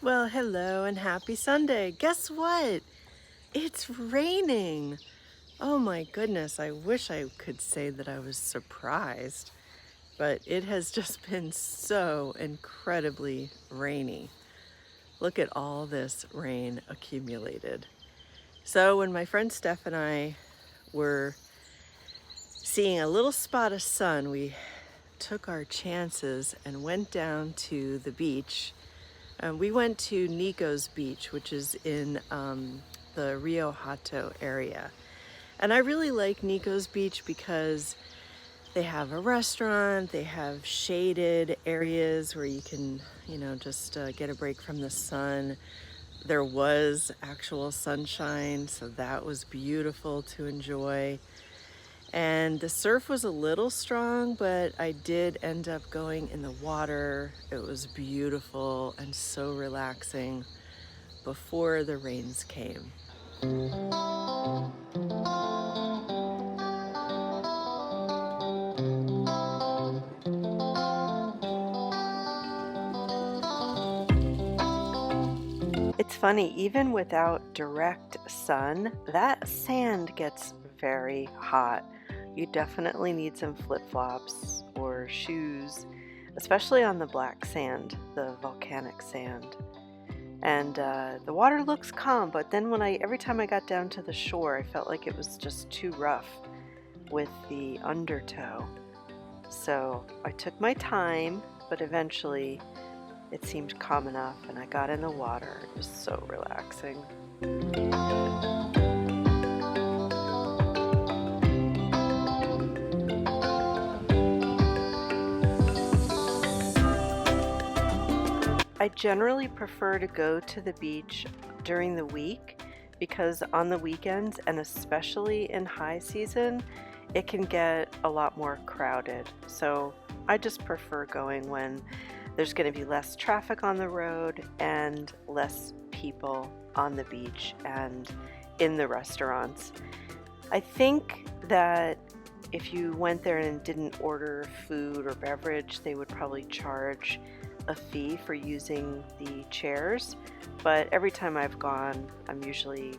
Well, hello and happy Sunday. Guess what? It's raining. Oh my goodness, I wish I could say that I was surprised, but it has just been so incredibly rainy. Look at all this rain accumulated. So when my friend Steph and I were seeing a little spot of sun, we took our chances and went down to the beach. We went to 𝐏𝐚𝐬𝐬𝐿 beach, which is in the Rio Hato area. And I really like 𝐏𝐚𝐬𝐬𝐿 beach because they have a restaurant, they have shaded areas where you can, just get a break from the sun. There was actual sunshine, so that was beautiful to enjoy. And the surf was a little strong, but I did end up going in the water. It was beautiful and so relaxing before the rains came. It's funny, even without direct sun, that sand gets very hot. You definitely need some flip-flops or shoes, especially on the black sand, the volcanic sand. And the water looks calm, but then every time I got down to the shore, I felt like it was just too rough with the undertow. So I took my time, but eventually it seemed calm enough and I got in the water. It was so relaxing. I generally prefer to go to the beach during the week because on the weekends, and especially in high season, it can get a lot more crowded. So I just prefer going when there's going to be less traffic on the road and less people on the beach and in the restaurants. I think that if you went there and didn't order food or beverage, they would probably charge a fee for using the chairs. But every time I've gone, I'm usually,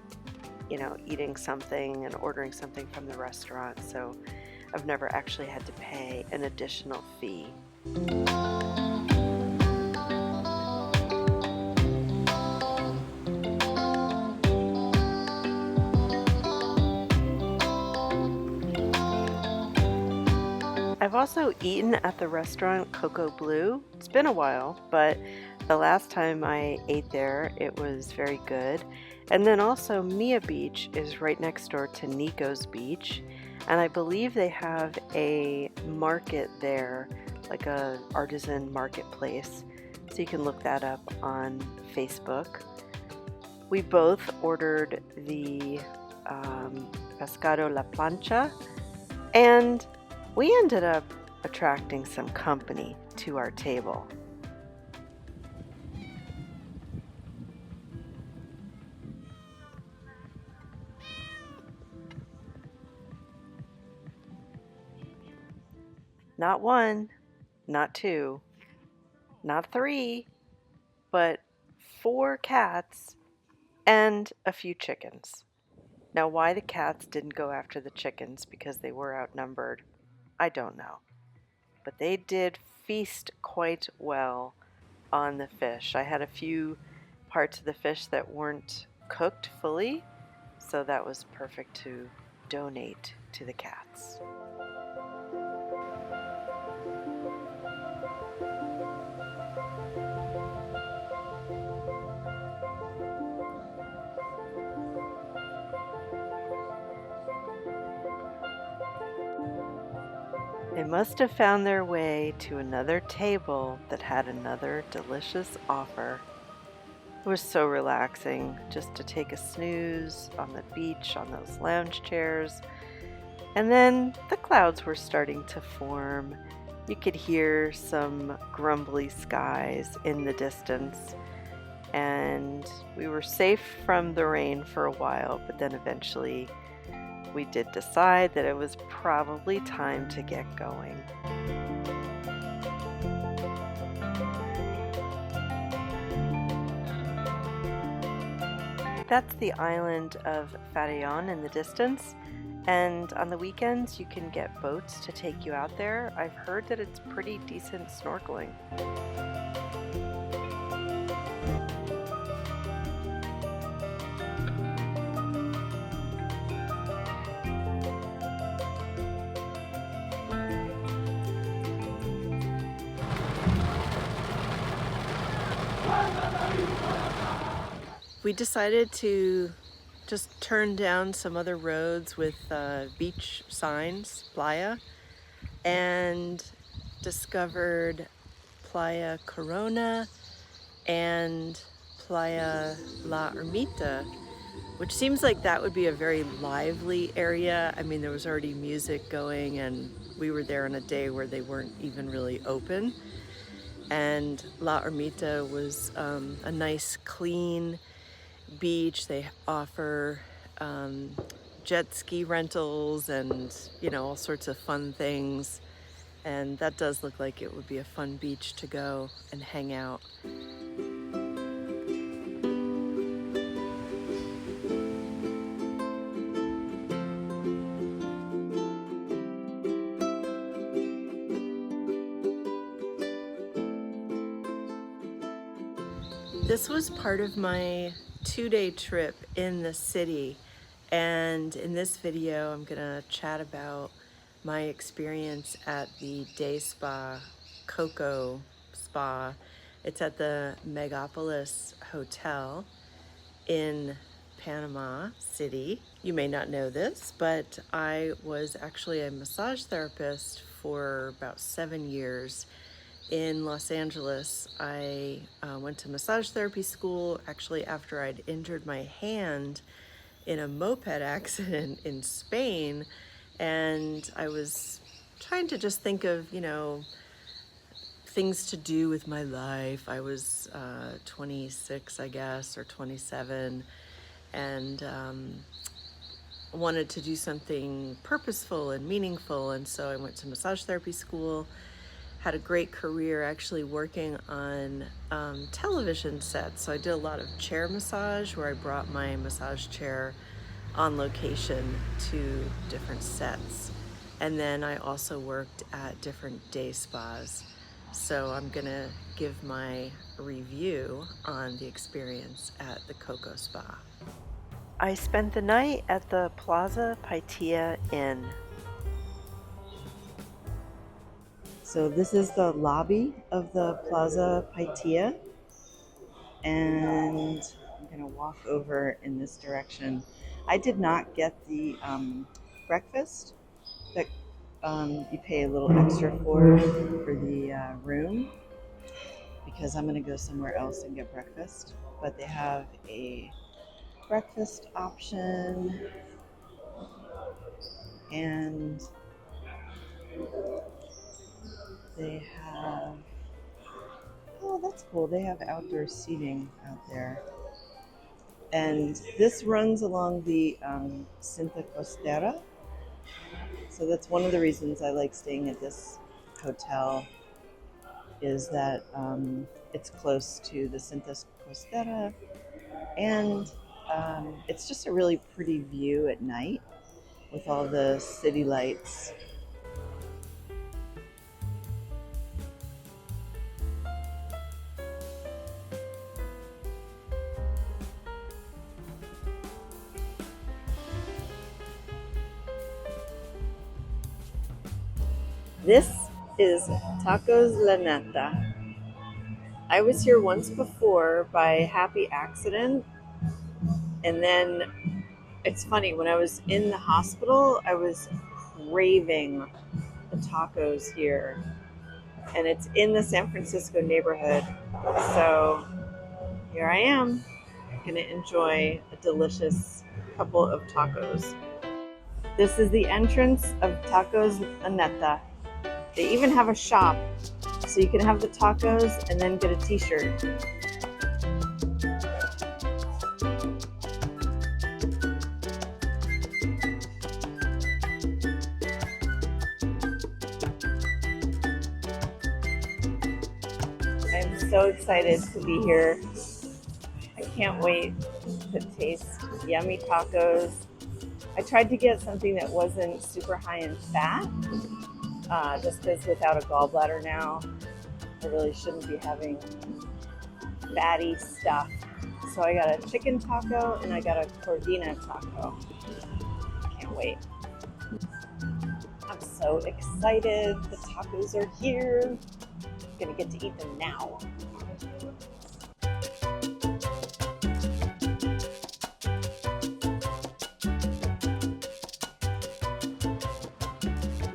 eating something and ordering something from the restaurant. So I've never actually had to pay an additional fee. I've also eaten at the restaurant Coco Blue. It's been a while, but the last time I ate there, it was very good. And then also Mia Beach is right next door to 𝐏𝐚𝐬𝐬𝐿 beach. And I believe they have a market there, like a artisan marketplace. So you can look that up on Facebook. We both ordered the pescado a la plancha, and we ended up attracting some company to our table. Not one, not two, not three, but 4 cats and a few chickens. Now, why the cats didn't go after the chickens because they were outnumbered, I don't know. But they did feast quite well on the fish. I had a few parts of the fish that weren't cooked fully, so that was perfect to donate to the cats. They must have found their way to another table that had another delicious offer. It was so relaxing just to take a snooze on the beach on those lounge chairs. And then the clouds were starting to form. You could hear some grumbly skies in the distance. And we were safe from the rain for a while, but then eventually we did decide that it was probably time to get going. That's the island of Farallón in the distance, and on the weekends you can get boats to take you out there. I've heard that it's pretty decent snorkeling. We decided to just turn down some other roads with beach signs, playa, and discovered Playa Corona and Playa La Ermita, which seems like that would be a very lively area. I mean, there was already music going, and we were there on a day where they weren't even really open. And La Ermita was a nice, clean beach. They offer jet ski rentals and, you know, all sorts of fun things. And that does look like it would be a fun beach to go and hang out. This was part of my 2-day trip in the city, and in this video I'm gonna chat about my experience at the day spa, Coco Spa. It's at the Megapolis Hotel in Panama City. You may not know this, but I was actually a massage therapist for about 7 years in Los Angeles. I went to massage therapy school actually after I'd injured my hand in a moped accident in Spain, and I was trying to just think of, you know, things to do with my life. I was 26, I guess, or 27, and wanted to do something purposeful and meaningful, and so I went to massage therapy school. Had a great career actually working on television sets. So I did a lot of chair massage, where I brought my massage chair on location to different sets. And then I also worked at different day spas. So I'm gonna give my review on the experience at the Coco Spa. I spent the night at the Plaza Pitia Inn. So this is the lobby of the Plaza Pitia, and I'm gonna walk over in this direction. I did not get the breakfast that you pay a little extra for the room, because I'm gonna go somewhere else and get breakfast. But they have a breakfast option, and they have, oh, that's cool. They have outdoor seating out there. And this runs along the Cinta Costera. So that's one of the reasons I like staying at this hotel, is that it's close to the Cinta Costera, and it's just a really pretty view at night with all the city lights. This is Tacos La Neta. I was here once before by happy accident, and then it's funny, when I was in the hospital, I was craving the tacos here, and it's in the San Francisco neighborhood. So here I am, gonna enjoy a delicious couple of tacos. This is the entrance of Tacos La Neta. They even have a shop, so you can have the tacos and then get a t-shirt. I'm so excited to be here. I I can't wait to taste yummy tacos. I tried to get something that wasn't super high in fat, just because without a gallbladder now, I really shouldn't be having fatty stuff. So I got a chicken taco and I got a cordina taco. Can't wait. I'm so excited. The tacos are here. I'm gonna get to eat them now.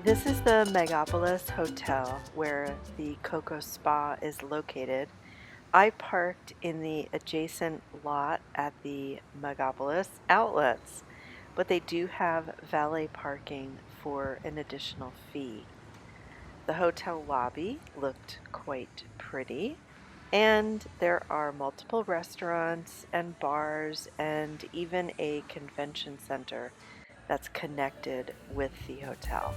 This is the Megapolis Hotel where the 𝐂𝐭𝐲 Spa is located. I parked in the adjacent lot at the Megapolis outlets, but they do have valet parking for an additional fee. The hotel lobby looked quite pretty, and there are multiple restaurants and bars and even a convention center that's connected with the hotel.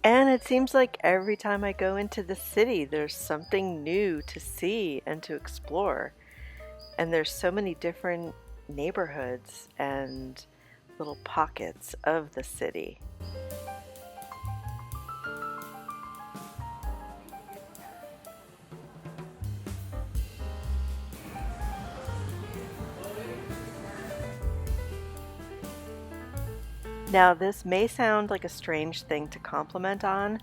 And it seems like every time I go into the city, there's something new to see and to explore. And there's so many different neighborhoods and little pockets of the city. Now, this may sound like a strange thing to compliment on,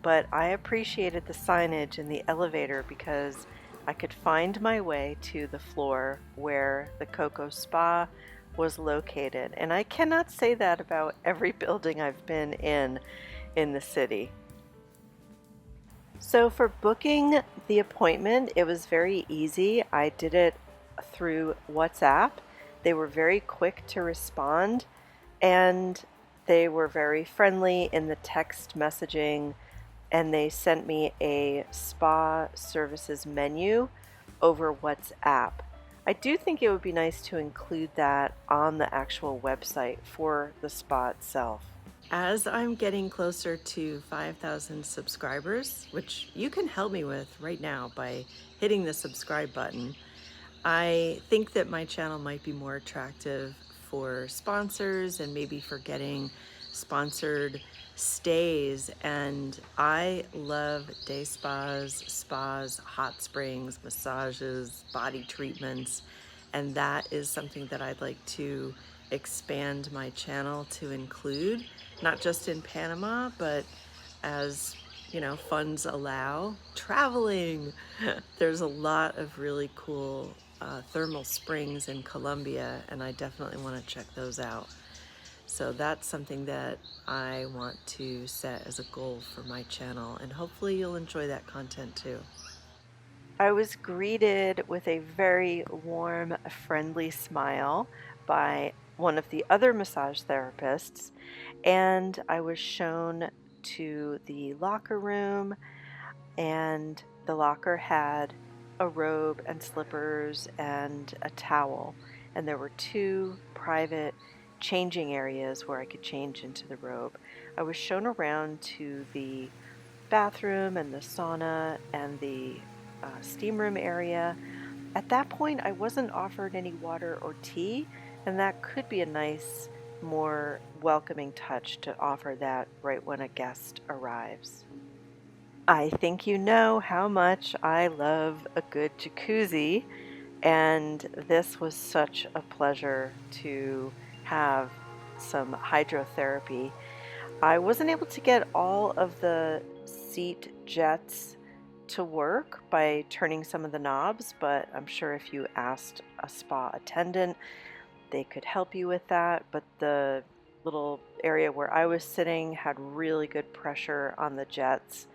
but I appreciated the signage in the elevator because I could find my way to the floor where the 𝐂𝐭𝐲 Spa was located. And I cannot say that about every building I've been in the city. So for booking the appointment, it was very easy. I did it through WhatsApp. They were very quick to respond, and they were very friendly in the text messaging, and they sent me a spa services menu over WhatsApp. I do think it would be nice to include that on the actual website for the spa itself. As I'm getting closer to 5,000 subscribers, which you can help me with right now by hitting the subscribe button, I think that my channel might be more attractive for sponsors and maybe for getting sponsored stays. And I love day spas, hot springs, massages, body treatments, and that is something that I'd like to expand my channel to include, not just in Panama, but as funds allow, traveling. There's a lot of really cool thermal springs in Colombia, and I definitely want to check those out. So that's something that I want to set as a goal for my channel, and hopefully you'll enjoy that content too. I was greeted with a very warm, friendly smile by one of the other massage therapists, and I was shown to the locker room, and the locker had a robe and slippers and a towel, and there were 2 private changing areas where I could change into the robe. I was shown around to the bathroom and the sauna and the steam room area. At that point, I wasn't offered any water or tea, and that could be a nice, more welcoming touch to offer that right when a guest arrives. I think you know how much I love a good jacuzzi, and this was such a pleasure to have some hydrotherapy. I wasn't able to get all of the seat jets to work by turning some of the knobs, but I'm sure if you asked a spa attendant, they could help you with that. But the little area where I was sitting had really good pressure on the jets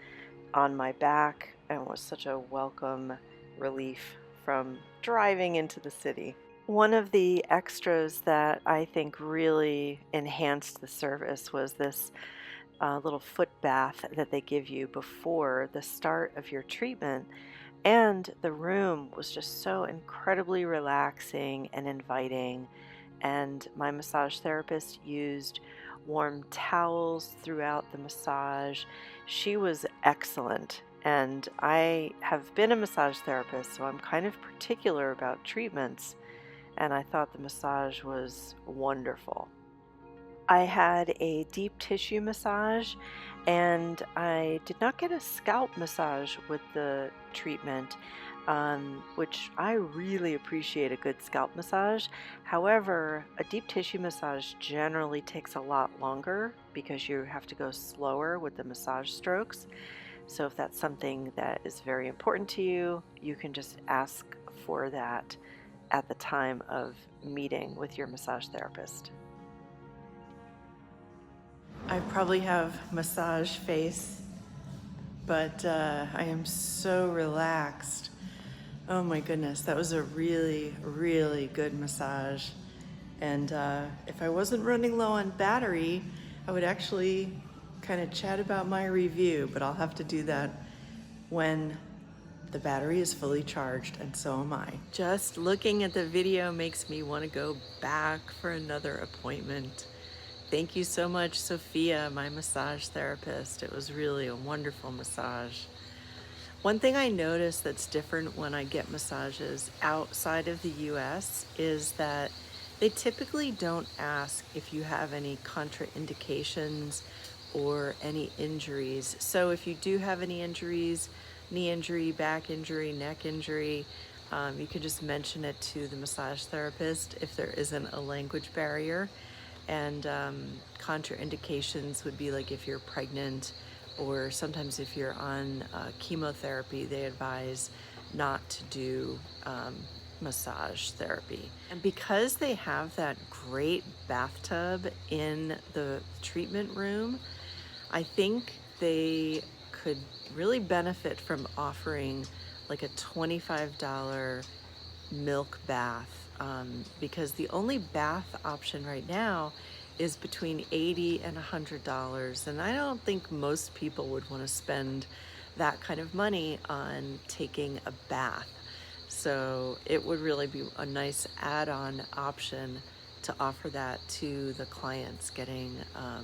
on my back, and was such a welcome relief from driving into the city. One of the extras that I think really enhanced the service was this little foot bath that they give you before the start of your treatment. And the room was just so incredibly relaxing and inviting. And my massage therapist used warm towels throughout the massage. She was excellent. And I have been a massage therapist, so I'm kind of particular about treatments, and I thought the massage was wonderful. I had a deep tissue massage, and I did not get a scalp massage with the treatment, which I really appreciate a good scalp massage. However, a deep tissue massage generally takes a lot longer because you have to go slower with the massage strokes. So if that's something that is very important to you, you can just ask for that at the time of meeting with your massage therapist. I probably have massage face, but I am so relaxed. Oh my goodness, that was a really, really good massage. And if I wasn't running low on battery, I would actually kind of chat about my review, but I'll have to do that when the battery is fully charged, and so am I. Just looking at the video makes me want to go back for another appointment. Thank you so much, Sophia, my massage therapist. It was really a wonderful massage. One thing I notice that's different when I get massages outside of the US is that they typically don't ask if you have any contraindications or any injuries. So if you do have any injuries, knee injury, back injury, neck injury, you can just mention it to the massage therapist if there isn't a language barrier. And contraindications would be like if you're pregnant, or sometimes if you're on chemotherapy, they advise not to do massage therapy. And because they have that great bathtub in the treatment room, I think they could really benefit from offering like a $25 milk bath, because the only bath option right now is between $80 and $100, and I don't think most people would want to spend that kind of money on taking a bath. So it would really be a nice add-on option to offer that to the clients getting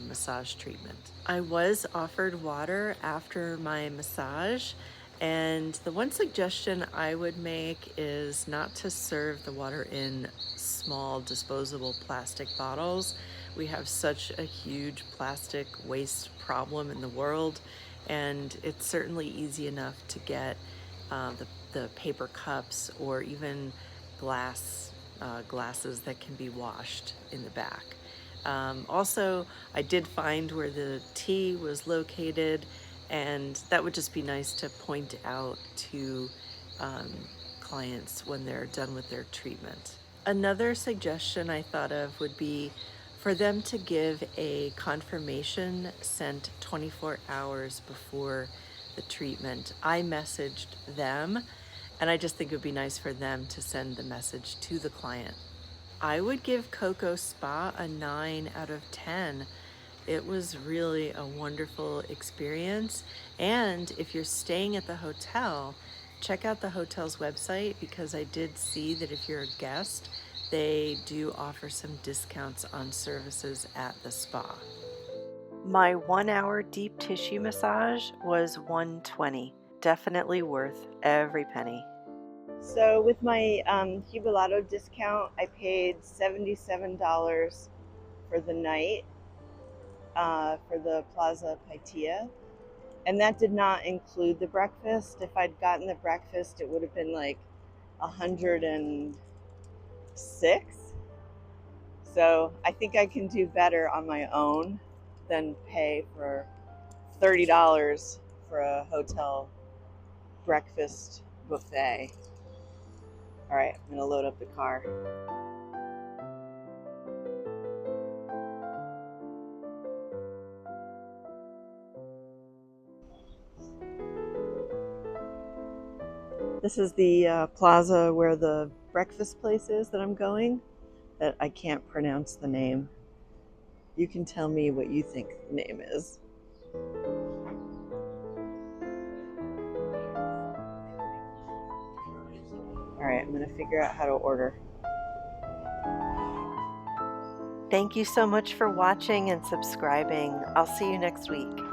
massage treatment. I was offered water after my massage, and the one suggestion I would make is not to serve the water in small disposable plastic bottles. We have such a huge plastic waste problem in the world, and it's certainly easy enough to get the paper cups or even glasses that can be washed in the back. Also, I did find where the tea was located, and that would just be nice to point out to clients when they're done with their treatment. Another suggestion I thought of would be for them to give a confirmation sent 24 hours before the treatment. I messaged them, and I just think it would be nice for them to send the message to the client. I would give Coco Spa a 9 out of 10. It was really a wonderful experience. And if you're staying at the hotel, check out the hotel's website, because I did see that if you're a guest, they do offer some discounts on services at the spa. My 1 hour deep tissue massage was $120. Definitely worth every penny. So with my jubilado discount, I paid $77 for the night for the Plaza Pitia, and that did not include the breakfast. If I'd gotten the breakfast, it would have been like $106. So I think I can do better on my own than pay for $30 for a hotel breakfast buffet. All right, I'm gonna load up the car. This is the plaza where the breakfast place is that I'm going, that I can't pronounce the name. You can tell me what you think the name is. All right, I'm gonna figure out how to order. Thank you so much for watching and subscribing. I'll see you next week.